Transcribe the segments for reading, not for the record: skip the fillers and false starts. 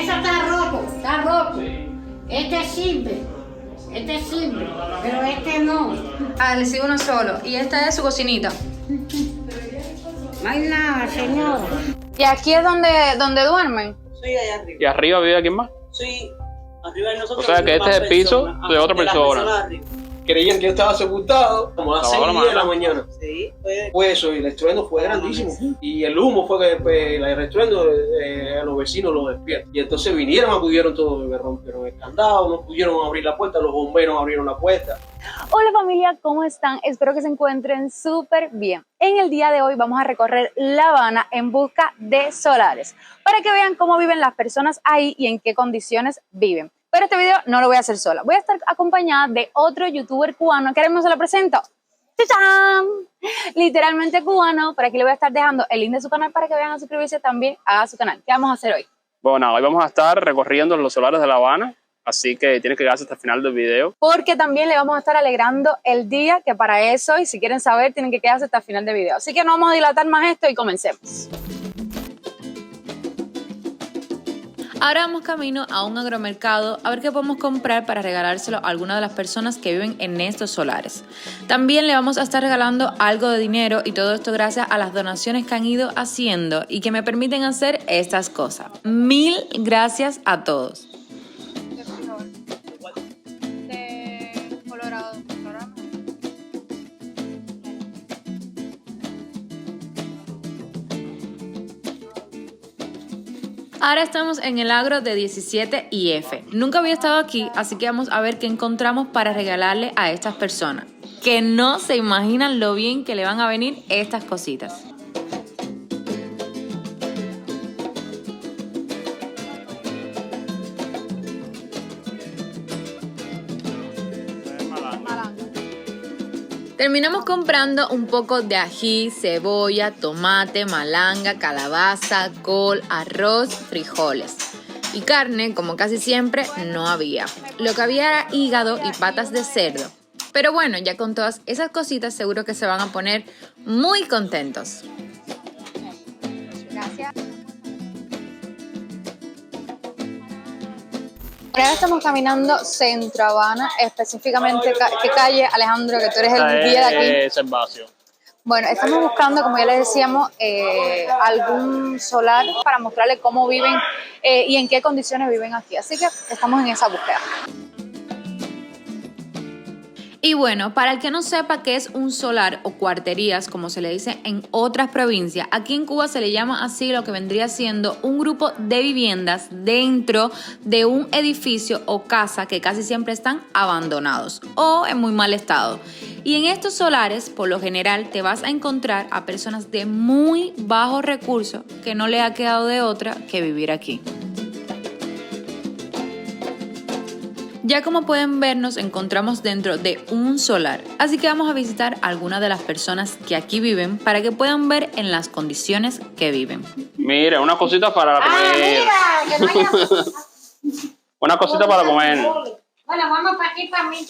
Eso está roto, está roto. Este sirve, pero este no. Ah, le sigo uno solo. Y esta es su cocinita. No hay nada, señora. ¿Y aquí es donde duermen? Sí, allá arriba. ¿Y arriba vive alguien más? Sí, arriba de nosotros. O sea, que este es el piso de otra las persona. personas de arriba. Creían que yo estaba sepultado como a las 6:10 de la mañana. Sí, fue. Fue eso, y el estruendo fue grandísimo. Y el humo fue que el estruendo a los vecinos los despierta. Y entonces vinieron, acudieron todos, me rompieron el candado, no pudieron abrir la puerta, los bomberos abrieron la puerta. Hola familia, ¿cómo están? Espero que se encuentren súper bien. En el día de hoy vamos a recorrer La Habana en busca de solares, para que vean cómo viven las personas ahí y en qué condiciones viven. Pero este video no lo voy a hacer sola, voy a estar acompañada de otro youtuber cubano, que ahora mismo se lo presento. ¡Chachán! Literalmente cubano. Por aquí le voy a estar dejando el link de su canal para que vayan a suscribirse también a su canal. ¿Qué vamos a hacer hoy? Bueno, hoy vamos a estar recorriendo los solares de La Habana, así que tienes que quedarse hasta el final del video. Porque también le vamos a estar alegrando el día, que para eso, y si quieren saber, tienen que quedarse hasta el final del video. Así que no vamos a dilatar más esto y comencemos. Ahora vamos camino a un agromercado a ver qué podemos comprar para regalárselo a alguna de las personas que viven en estos solares. También le vamos a estar regalando algo de dinero, y todo esto gracias a las donaciones que han ido haciendo y que me permiten hacer estas cosas. Mil gracias a todos. Ahora estamos en el agro de 17 y F. Nunca había estado aquí, así que vamos a ver qué encontramos para regalarle a estas personas, que no se imaginan lo bien que le van a venir estas cositas. Terminamos comprando un poco de ají, cebolla, tomate, malanga, calabaza, col, arroz, frijoles. Y carne, como casi siempre, no había. Lo que había era hígado y patas de cerdo. Pero bueno, ya con todas esas cositas seguro que se van a poner muy contentos. Gracias. Ahora estamos caminando Centro Habana, específicamente, ¿qué calle, Alejandro, que tú eres el guía de aquí? Servacio. Bueno, estamos buscando, como ya les decíamos, algún solar para mostrarles cómo viven y en qué condiciones viven aquí. Así que estamos en esa búsqueda. Y bueno, para el que no sepa qué es un solar o cuarterías, como se le dice en otras provincias, aquí en Cuba se le llama así lo que vendría siendo un grupo de viviendas dentro de un edificio o casa que casi siempre están abandonados o en muy mal estado. Y en estos solares, por lo general, te vas a encontrar a personas de muy bajos recursos que no le ha quedado de otra que vivir aquí. Ya como pueden ver, nos encontramos dentro de un solar, así que vamos a visitar a algunas de las personas que aquí viven para que puedan ver en las condiciones que viven. Mira, una cosita para comer. Mira, que no haya... Una cosita para comer. Bueno, vamos para aquí, para mí.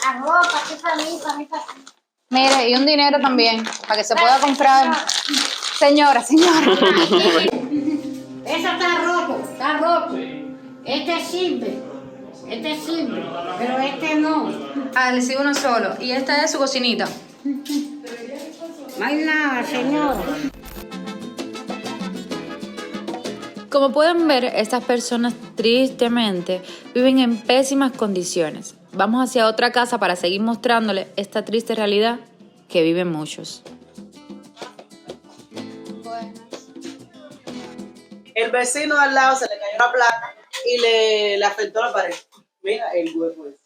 Arroz, para aquí, para mí, para mí, para mí. Mire, y un dinero también, para que se pueda comprar. Señora. Eso está roto, está roto. Este sirve, pero este no. Ah, le sigo uno solo. Y esta es su cocinita. No hay nada, señora. Como pueden ver, estas personas tristemente viven en pésimas condiciones. Vamos hacia otra casa para seguir mostrándoles esta triste realidad que viven muchos. El vecino de al lado se le cayó la placa y le afectó la pared. Mira el huevo ese.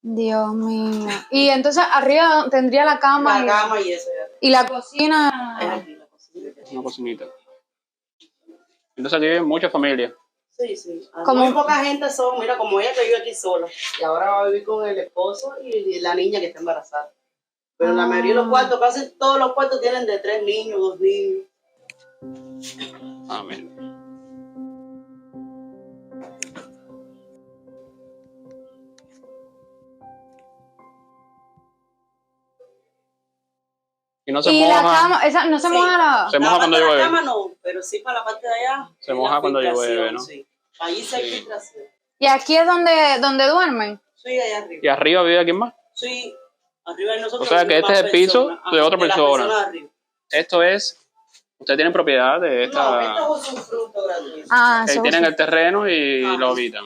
Dios mío. Y entonces arriba tendría la cama. La cama y eso. Y la cocina. Es aquí la cocina. Una cocinita. Entonces aquí viven muchas familias. Sí, sí. Como- Muy poca gente son, mira, como ella que vive aquí sola. Y ahora va a vivir con el esposo y la niña que está embarazada. Pero la mayoría de los cuartos, casi todos los cuartos tienen de 3 niños, 2 niños. Amén. Y no se Y moja. la cama, esa no se Sí. moja la. Se moja La cuando parte de llueve. la cama no, pero sí para la parte de allá. Se es moja la cuando llueve, filtración, ¿no? Sí. Allí sí hay Sí. filtración. ¿Y aquí es donde duermen? Sí, allá arriba. ¿Y arriba vive quién más? Sí, arriba de nosotros. O sea, que viven este es más el piso personas. de Ajá, otra las persona. personas de arriba. Esto es... Ustedes tienen propiedad de No, esta... esto es un fruto gratuito. Ah, que eso tienen es- el terreno y Ajá. lo habitan.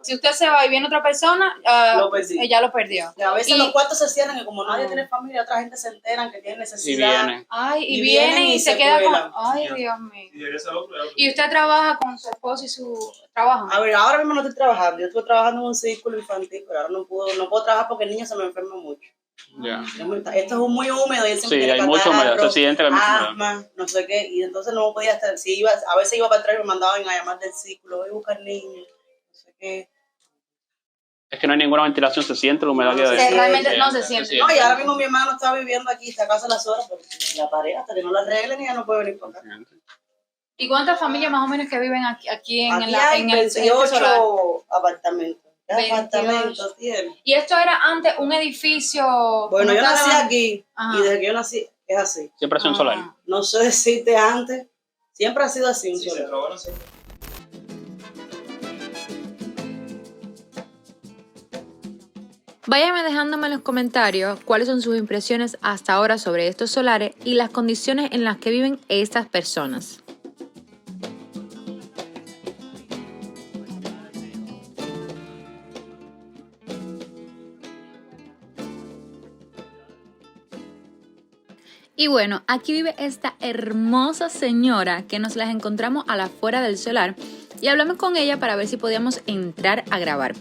Si usted se va y viene otra persona, Lo perdí. ella lo perdió. Y a veces Y- los cuartos se cierran y como nadie tiene familia, otra gente se enteran que tiene Y necesidad. vienen. Ay, y Y vienen vienen y y se se queda con... cuelan. Ay, Dios mío. Y regresa al otro. ¿Y usted trabaja con su esposo y su trabajo? A ver, ahora mismo no estoy trabajando. Yo estuve trabajando en un círculo infantil, pero ahora no puedo trabajar porque el niño se me enferma mucho. Ya. Esto es muy húmedo y él siempre Sí, tiene hay mucha humedad. catarro, Se siente que hay mucha humedad. asma, no sé qué, y entonces no podía estar. Si iba, a veces iba para atrás y me mandaban a llamar del círculo, voy a buscar niños, no sé qué. Es que no hay ninguna ventilación, se siente la humedad No, que se hay. siente. Realmente no se siente. No, y ahora mismo mi hermano está viviendo aquí, está a casa a las horas, pero la pareja, hasta que no la arreglen, ella no puede venir para acá. ¿Y cuántas familias más o menos que viven aquí en, Aquí la, hay en el solar? 28 apartamentos. ¿Qué 28. apartamentos tiene? Y esto era antes un edificio... Bueno, como yo nací estaban- aquí, Ajá. y desde que yo nací es así. Siempre ha sido un solar. Ah. No sé decirte antes, siempre ha sido así un Sí, se solar. trabajan así. Váyame dejándome en los comentarios cuáles son sus impresiones hasta ahora sobre estos solares y las condiciones en las que viven estas personas. Y bueno, aquí vive esta hermosa señora que nos las encontramos a la afuera del solar y hablamos con ella para ver si podíamos entrar a grabar.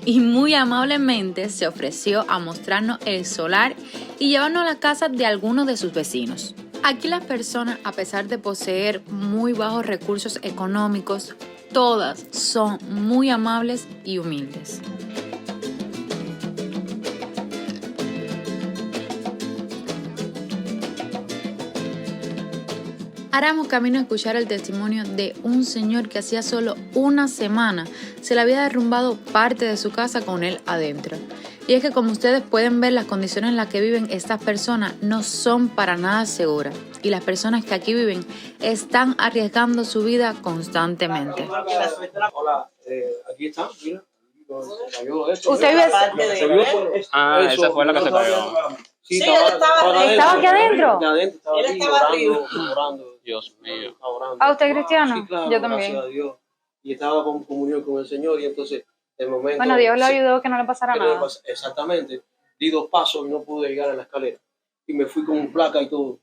Y muy amablemente se ofreció a mostrarnos el solar y llevarnos a la casa de algunos de sus vecinos. Aquí las personas, a pesar de poseer muy bajos recursos económicos, todas son muy amables y humildes. Ahora vamos camino a escuchar el testimonio de un señor que hacía solo una semana se le había derrumbado parte de su casa con él adentro. Y es que como ustedes pueden ver, las condiciones en las que viven estas personas no son para nada seguras. Y las personas que aquí viven están arriesgando su vida constantemente. Hola, aquí está, mira. Se cayó esto. ¿Usted vive- Se vio por Ah, eso, esa fue la que se no cayó. sabía. Sí, él estaba ahí. ¿Estaba aquí adentro? Estaba Él aquí estaba arriba. orando. Dios mío. Estaba orando. ¿Ah, usted es cristiano? Sí, claro, Yo también. gracias a Dios. Y estaba con comunión con el Señor y entonces el momento... Bueno, Dios le sí, ayudó que no le pasara que no le nada. pasa- Exactamente. Di 2 pasos y no pude llegar a la escalera. Y me fui con placa y todo.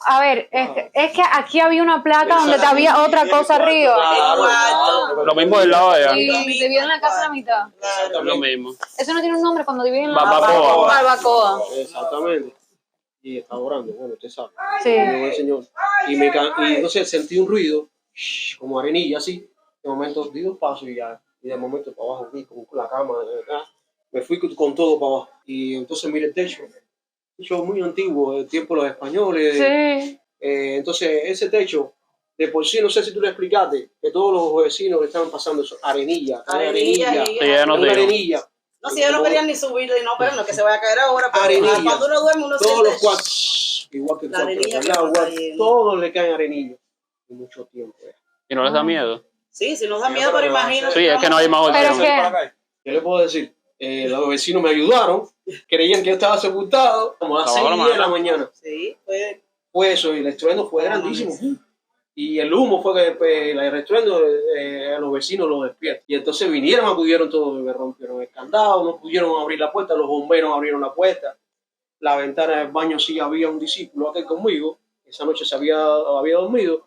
A ver, es que aquí había una placa donde había otra cosa arriba. Claro. Lo mismo del lado de allá. Y dividen la casa a la mitad. Es lo mismo. Eso no tiene un nombre cuando dividen la Barbacoa. barbacoa. Exactamente. Y estaba orando, bueno, usted sabe. Sí. El Señor. Y entonces sentí un ruido, como arenilla así. De momento di 2 pasos y ya. Y de momento para abajo, vi con la cama. Me fui con todo para abajo. Y entonces miré el techo. Techo muy antiguo, del tiempo de los españoles. Sí. Entonces ese techo, de por sí, no sé si tú le explicaste, que todos los vecinos le estaban pasando eso, arenilla. Arenilla y- Sí, ella nos Una dijo. arenilla. No, si ellos no querían ni subirle, no, pero no, que se vaya a caer ahora. Pero Arenilla. cuando uno duerme, uno Todos siente... los cuartos, igual que el La cuarto arenilla de que agua, está cayendo. todos le caen arenilla. Y mucho tiempo. ¿Y no les da miedo? Sí, si nos da miedo, pero imagínate. Sí, es que no hay más Pero opción. es que... ¿Qué le puedo decir? Los vecinos me ayudaron, creían que yo estaba sepultado, como a las Estaba 6:10 de la la mañana. Sí, pues... Fue eso, y el estruendo fue grandísimo. Y el humo fue que el estruendo a los vecinos los despierta. Y entonces vinieron, acudieron todos, me rompieron el candado, no pudieron abrir la puerta, los bomberos abrieron la puerta. La ventana del baño sí había un discípulo aquel conmigo, esa noche se había dormido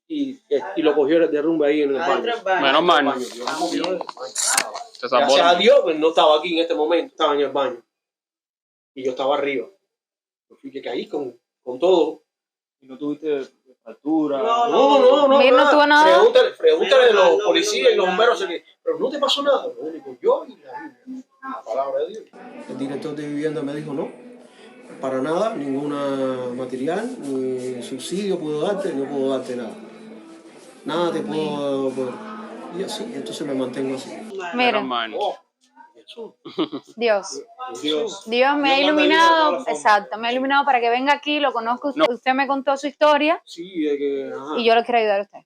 y lo cogió el derrumbe ahí en el baño. Adentro del baño. Menos mal. Baño, Dios lo movió del baño. Se salvó. Gracias a Dios, pues no estaba aquí en este momento, estaba en el baño. Y yo estaba arriba. Yo fui que caí con todo. Y no tuviste altura. No. Mira, no tuvo nada. Pregúntale a los No, policías y los no, bomberos, no. pero no te pasó nada. Lo único, yo y la Biblia, la palabra de Dios. El director de vivienda me dijo no, para nada, ninguna material, ni subsidio puedo darte, no puedo darte nada. Nada te puedo... Y así, entonces me mantengo así. Mira, Menos mal. Oh, Jesús. Dios. Dios. Dios me ha Dios manda ayuda a toda iluminado, la familia. exacto, me ha iluminado para que venga aquí, lo conozca usted, No. usted me contó su historia Sí, es que, ajá. y yo lo quiero ayudar a usted.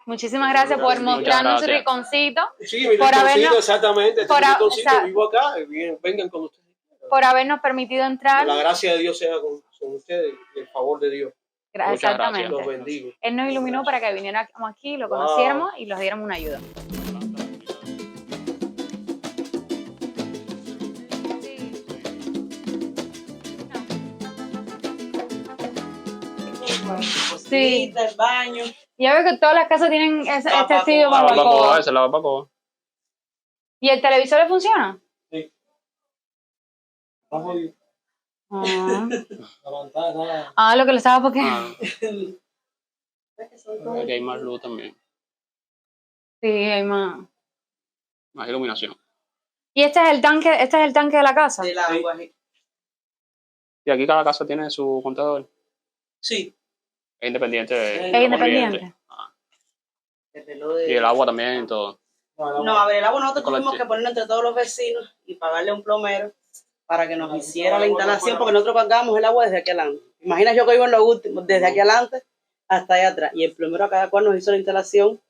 Muchísimas gracias por mostrarnos su gracias. rinconcito, Sí, mi por rinconcito, habernos- exactamente. Este por a- rinconcito, esa- vivo acá, vengan con ustedes. por habernos permitido entrar. La gracia de Dios sea con ustedes y el favor de Dios. Muchas Exactamente. Los bendigo. Él nos iluminó para que viniéramos aquí, lo Wow. conociéramos y nos diéramos una ayuda. Sí. El baño. Ya veo que todas las casas tienen este estilo de La barbacoa, barbacoa. esa es la barbacoa. ¿Y el televisor le funciona? Sí. Está jodido. Ah, La pantalla. lo que le estaba porque... Ah, aquí hay más luz también, Sí, hay más. más iluminación. ¿Y este es el tanque de la casa? Del agua. Y aquí cada casa tiene su contador. Sí. Es independiente de Es la independiente. corriente. Ah, El reloj de- y el agua también, todo. No, a ver, el agua nosotros tuvimos Colectivo. que ponerlo entre todos los vecinos y pagarle a un plomero para que nos hiciera la instalación, porque nosotros cargamos el agua desde aquí adelante. Imagina yo que vivo en lo último, desde aquí adelante hasta allá atrás. Y el plomero a cada cual nos hizo la instalación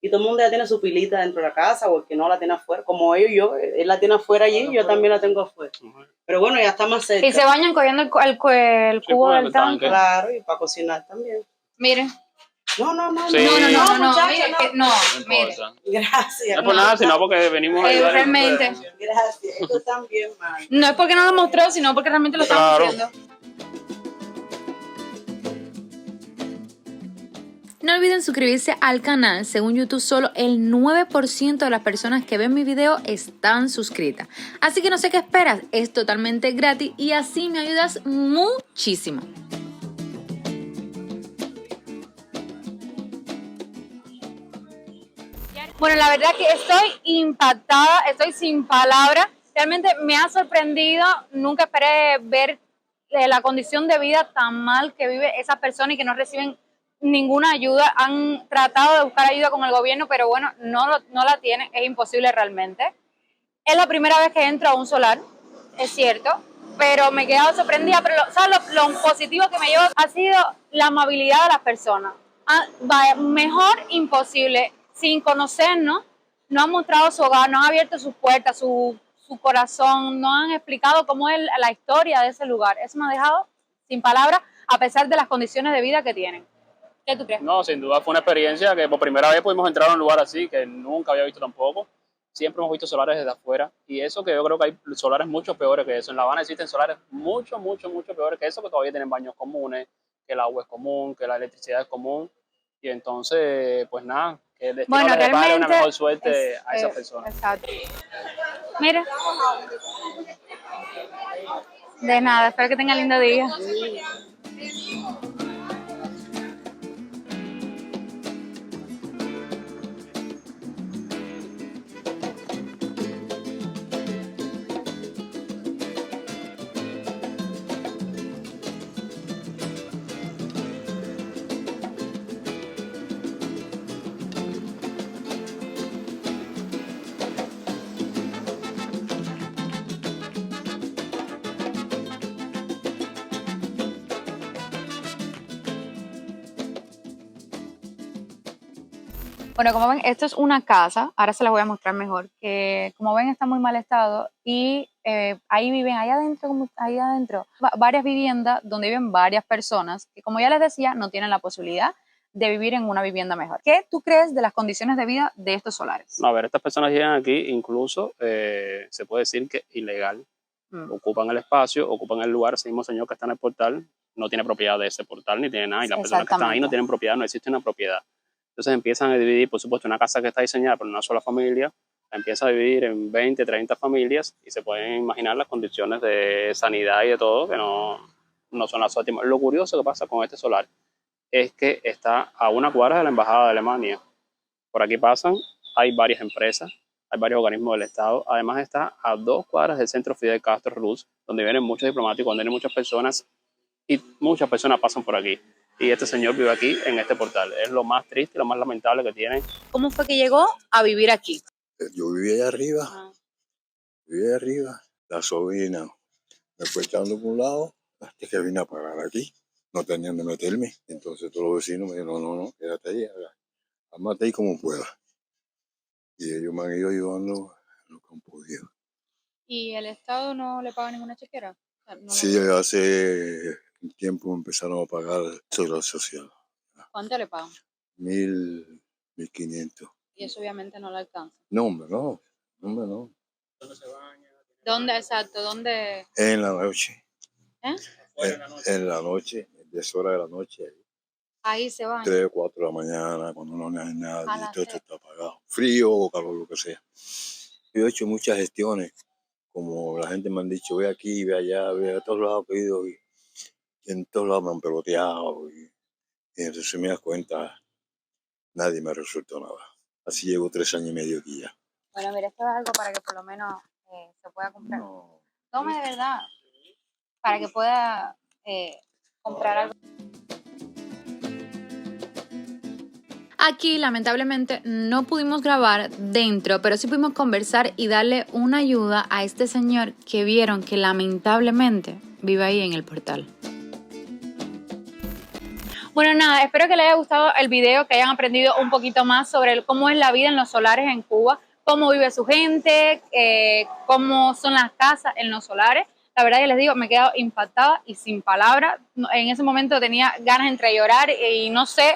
y todo el mundo ya tiene su pilita dentro de la casa o el que no la tiene afuera. Como ellos y yo, él la tiene afuera allí y yo también la tengo afuera. Pero bueno, ya está más cerca. Y se bañan cogiendo el Sí, cubo pues, del el tanque. tanque. Claro, y para cocinar también. Miren. No, Sí. muchacha, mire, no. no, No mire. importa. Gracias. No es por nada, sino porque venimos a ayudar. Realmente. Gracias, esto también, man. No es porque no lo mostró, sino porque realmente lo estamos Claro. haciendo. No olviden suscribirse al canal. Según YouTube, solo el 9% de las personas que ven mi video están suscritas. Así que no sé qué esperas. Es totalmente gratis y así me ayudas muchísimo. Bueno, la verdad que estoy impactada, estoy sin palabras. Realmente me ha sorprendido. Nunca esperé ver la condición de vida tan mal que vive esa persona y que no reciben ninguna ayuda. Han tratado de buscar ayuda con el gobierno, pero bueno, no la tienen. Es imposible realmente. Es la primera vez que entro a un solar, es cierto, pero me he quedado sorprendida. Pero lo positivo que me llevo ha sido la amabilidad de las personas. Mejor imposible. Sin conocernos, no han mostrado su hogar, no han abierto sus puertas, su corazón, no han explicado cómo es la historia de ese lugar. Eso me ha dejado sin palabras, a pesar de las condiciones de vida que tienen. ¿Qué tú crees? No, sin duda fue una experiencia que por primera vez pudimos entrar a un lugar así, que nunca había visto tampoco. Siempre hemos visto solares desde afuera y eso que yo creo que hay solares mucho peores que eso. En La Habana existen solares mucho peores que eso, que todavía tienen baños comunes, que el agua es común, que la electricidad es común. Y entonces, pues nada, que el destino les depare una mejor suerte a esas personas. Exacto. Mira. De nada, espero que tengan lindo día. Bueno, como ven, esto es una casa, ahora se la voy a mostrar mejor, que como ven está muy mal estado y ahí viven, ahí adentro, varias viviendas donde viven varias personas que, como ya les decía, no tienen la posibilidad de vivir en una vivienda mejor. ¿Qué tú crees de las condiciones de vida de estos solares? No, a ver, estas personas llegan aquí, incluso se puede decir que ilegal. Ocupan el espacio, ocupan el lugar. Ese mismo señor que está en el portal no tiene propiedad de ese portal, ni tiene nada. Y las personas que están ahí no tienen propiedad, no existe una propiedad. Entonces empiezan a dividir, por supuesto, una casa que está diseñada por una sola familia, la empieza a dividir en 20, 30 familias y se pueden imaginar las condiciones de sanidad y de todo que no son las óptimas. Lo curioso que pasa con este solar es que está a una cuadra de la Embajada de Alemania. Por aquí pasan, hay varias empresas, hay varios organismos del Estado. Además está a 2 cuadras del centro Fidel Castro Ruz, donde vienen muchos diplomáticos, donde vienen muchas personas y muchas personas pasan por aquí. Y este señor vive aquí en este portal. Es lo más triste y lo más lamentable que tienen. ¿Cómo fue que llegó a vivir aquí? Yo vivía allá arriba Viví arriba, la sobrina me fue echando por un lado hasta que vine a parar aquí. No tenían de meterme. Entonces todos los vecinos me dijeron, no, quédate ahí, armate ahí como puedas. Y ellos me han ido ayudando en lo que han podido. ¿Y el Estado no le paga ninguna chequera? O sea, Sí, hace un tiempo empezaron a pagar seguridad social. ¿Cuánto le pagan? 1.500. Y eso obviamente no le alcanza. No, hombre, no. ¿Dónde, exacto? ¿Dónde? En la noche. ¿Eh? En la noche, 10 horas de la noche. Ahí se van. 3 o 4 de la mañana, cuando no hay A nadie, las todo esto 3. está apagado. Frío o calor, lo que sea. Yo he hecho muchas gestiones, como la gente me han dicho, ve aquí, ve allá, ve a todos lados, pedido, y en todos lados me han peloteado. Y en resumidas cuentas, nadie me ha resuelto nada. Así llevo 3 años y medio aquí ya. Bueno, mira, esto es algo para que por lo menos se pueda comprar. No. Tome de verdad, para que pueda comprar algo. Aquí lamentablemente no pudimos grabar dentro, pero sí pudimos conversar y darle una ayuda a este señor que vieron que lamentablemente vive ahí en el portal. Bueno, nada, espero que les haya gustado el video, que hayan aprendido un poquito más sobre cómo es la vida en los solares en Cuba, cómo vive su gente, cómo son las casas en los solares. La verdad que les digo, me he quedado impactada y sin palabras. En ese momento tenía ganas entre llorar y no sé,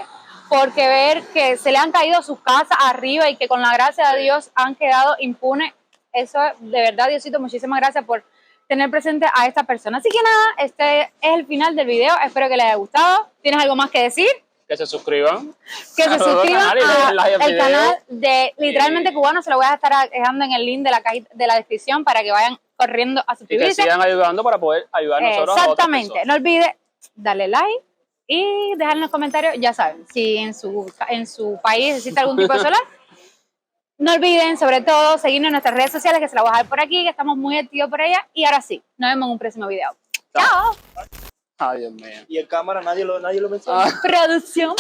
porque ver que se le han caído sus casas arriba y que con la gracia de Dios han quedado impunes, eso de verdad, Diosito, muchísimas gracias por tener presente a esta persona. Así que nada, este es el final del video, espero que les haya gustado. ¿Tienes algo más que decir? Que se suscriban. Que se suscriban al video. canal de Literalmente Cubano, se lo voy a estar dejando en el link de la descripción para que vayan corriendo a Y que suscribirse. sigan ayudando para poder ayudar nosotros a otras Exactamente, personas. no olvide darle like y dejar en los comentarios, ya saben, si en su país necesita algún tipo de solar. No olviden, sobre todo, seguirnos en nuestras redes sociales, que se las voy a dejar por aquí, que estamos muy activos por allá. Y ahora sí, nos vemos en un próximo video. ¡Chao! Ay, Dios mío. Y el cámara nadie lo menciona. Producción.